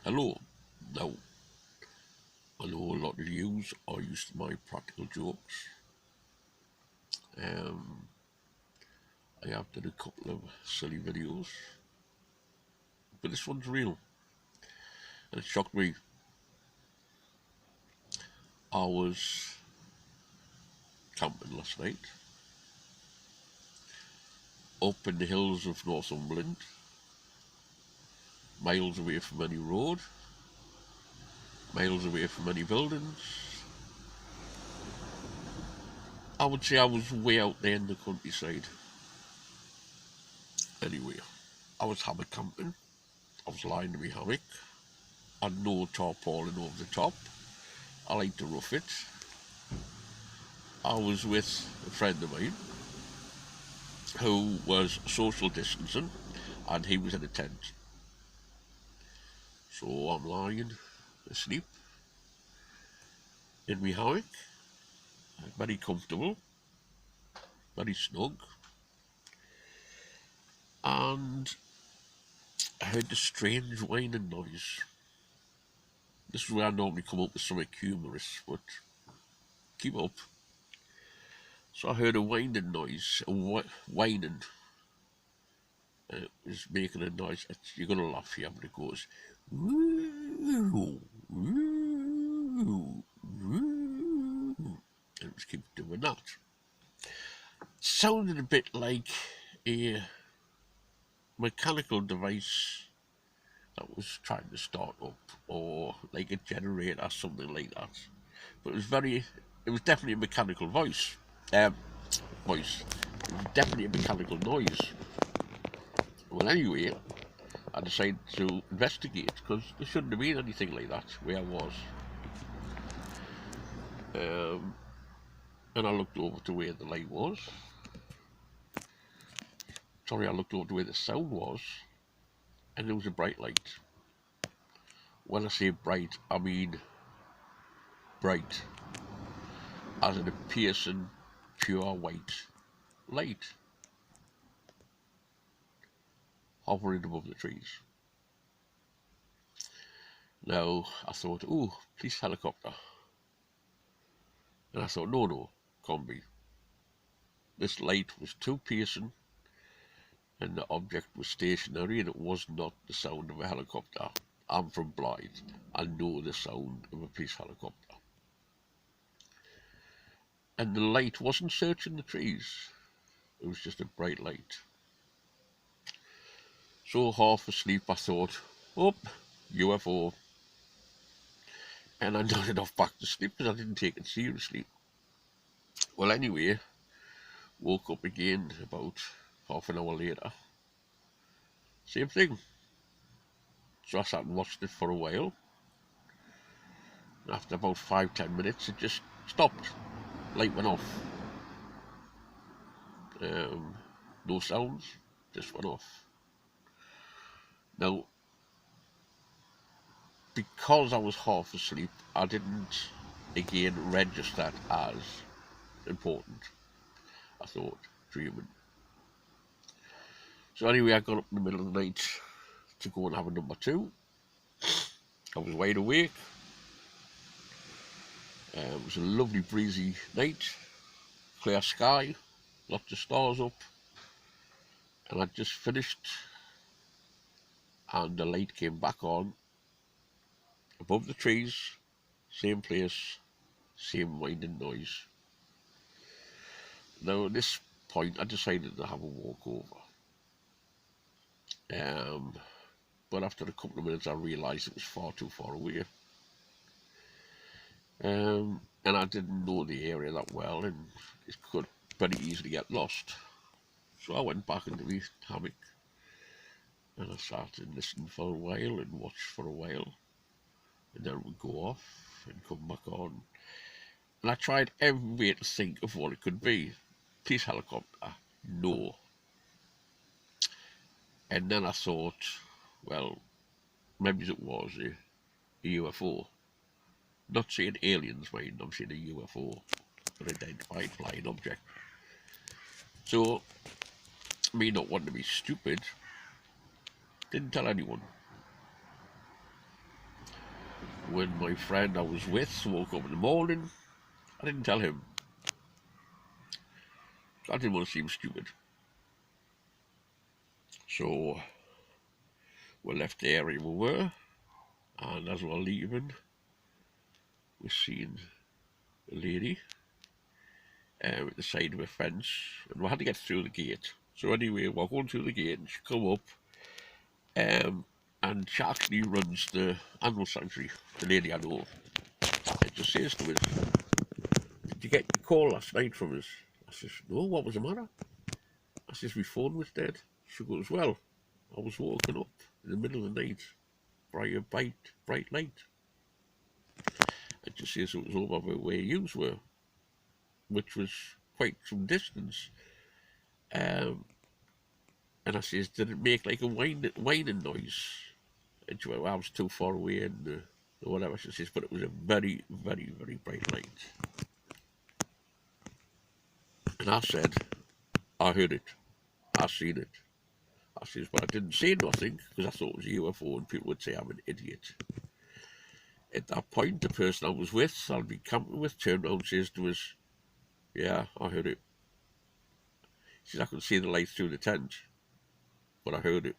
Hello. Now, I know a lot of you are used to my practical jokes. Um, I have done a couple of silly videos, but this one's real, and it shocked me. I was camping last night up in the hills of Northumberland, miles away from any road, miles away from any buildings. I would say I was way out there in the countryside. Anyway, I was hammock camping. I was lying in my hammock. I had no tarpaulin over the top. I like to rough it. I was with a friend of mine who was social distancing and he was in a tent. So I'm lying asleep in my hammock, very comfortable, very snug, and I heard the strange whining noise. This is where I normally come up with something humorous, but keep up. So I heard a whining noise, whining, and it was making a noise. You're going to laugh here, but it goes, woo, woo, woo. And it was keep doing that. Sounded a bit like a mechanical device that was trying to start up, or like a generator, something like that. But it was definitely a mechanical voice. It was definitely a mechanical noise. Well, anyway, I decided to investigate because there shouldn't have been anything like that where I was. Um, and I looked over to where the light was. Sorry, I looked over to where the sound was, and there was a bright light. When I say bright, I mean bright, as in a piercing, pure white light hovering above the trees. Now, I thought, oh, police helicopter. And I thought, no, can't be. This light was too piercing, and the object was stationary, and it was not the sound of a helicopter. I'm from Blythe. I know the sound of a police helicopter. And the light wasn't searching the trees. It was just a bright light. So half asleep, I thought, oh, UFO. And I nodded off back to sleep because I didn't take it seriously. Well, anyway, woke up again about half an hour later. Same thing. So I sat and watched it for a while. After about 5-10 minutes, it just stopped. Light went off. No sounds, just went off. Now, because I was half asleep, I didn't again register it as important. I thought, dreaming. So anyway, I got up in the middle of the night to go and have a number two. I was wide awake. It was a lovely breezy night, clear sky, lots of stars up, and I'd just finished, and the light came back on above the trees, same place, same winding noise. Now at this point, I decided to have a walk over. But after a couple of minutes, I realised it was far too far away. And I didn't know the area that well, and it could very easily get lost. So I went back into the hammock, and I sat and listened for a while and watched for a while, and then it would go off and come back on. And I tried every way to think of what it could be. Police helicopter, no. And then I thought, well, maybe it was a UFO. Not saying aliens, mind, I'm saying a UFO, unidentified flying object. So, me not wanting to be stupid, didn't tell anyone. when my friend I was with woke up in the morning, I didn't tell him. I didn't want to seem stupid. So we left the area we were, and as we were leaving, we seen a lady at the side of a fence, and we had to get through the gate. So anyway, we're going through the gate, and she come up, and she actually runs the animal sanctuary, the lady I know. And she says to us, "Did you get your call last night from us?" I says, "No, what was the matter?" I says, "My phone was dead." She goes, "Well, I was woken up in the middle of the night by a bright light." And she says it was over where you were, which was quite some distance. Um, and I says, "Did it make like a whining noise?" And she went, "Well, I was too far away and or whatever." She says, "But it was a very, very, very bright light." And I said, "I heard it. I seen it." I says, "But I didn't say nothing because I thought it was a UFO and people would say I'm an idiot." At that point, the person I was with, I'll be camping with, turned around and says to us, "Yeah, I heard it." She says, "I could see the light through the tent, but I heard it."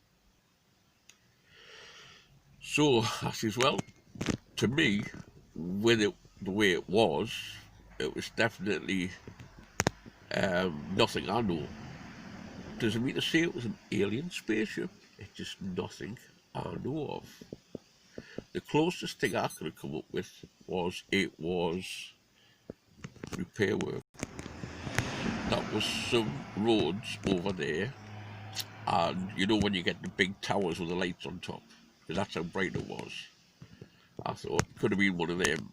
So I says, "Well, to me, with it the way it was definitely nothing I know. Doesn't mean to say it was an alien spaceship. It's just nothing I know of. The closest thing I could have come up with was it was repair work. That was some roads over there, and you know when you get the big towers with the lights on top, because that's how bright it was. I thought it could have been one of them.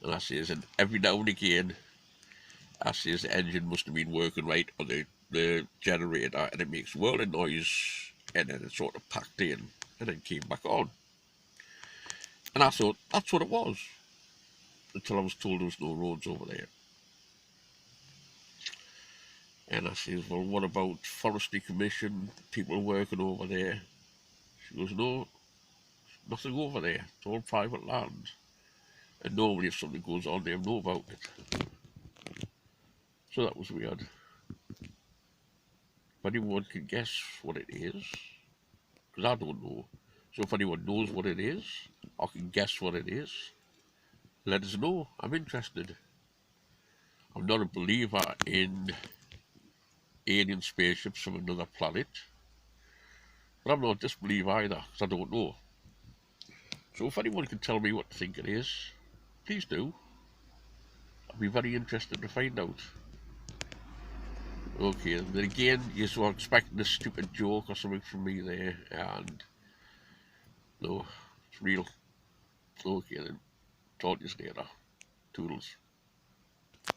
And I says, and every now and again, I says the engine must have been working right on the generator, and it makes a world of noise, and then it sort of packed in, and then came back on. And I thought that's what it was, until I was told there was no roads over there. And I says, "Well, what about Forestry Commission, people working over there?" She goes, "No, nothing over there. It's all private land. And normally if something goes on, they know about it." So that was weird. If anyone can guess what it is, because I don't know. So if anyone knows what it is, or can guess what it is, let us know. I'm interested. I'm not a believer in alien spaceships from another planet, but I'm not a disbeliever either, because I don't know. So if anyone can tell me what to think it is, please do. I'd be very interested to find out. Okay, and then again, you were expecting a stupid joke or something from me there, and no, it's real. Okay then, talk to you later. Toodles.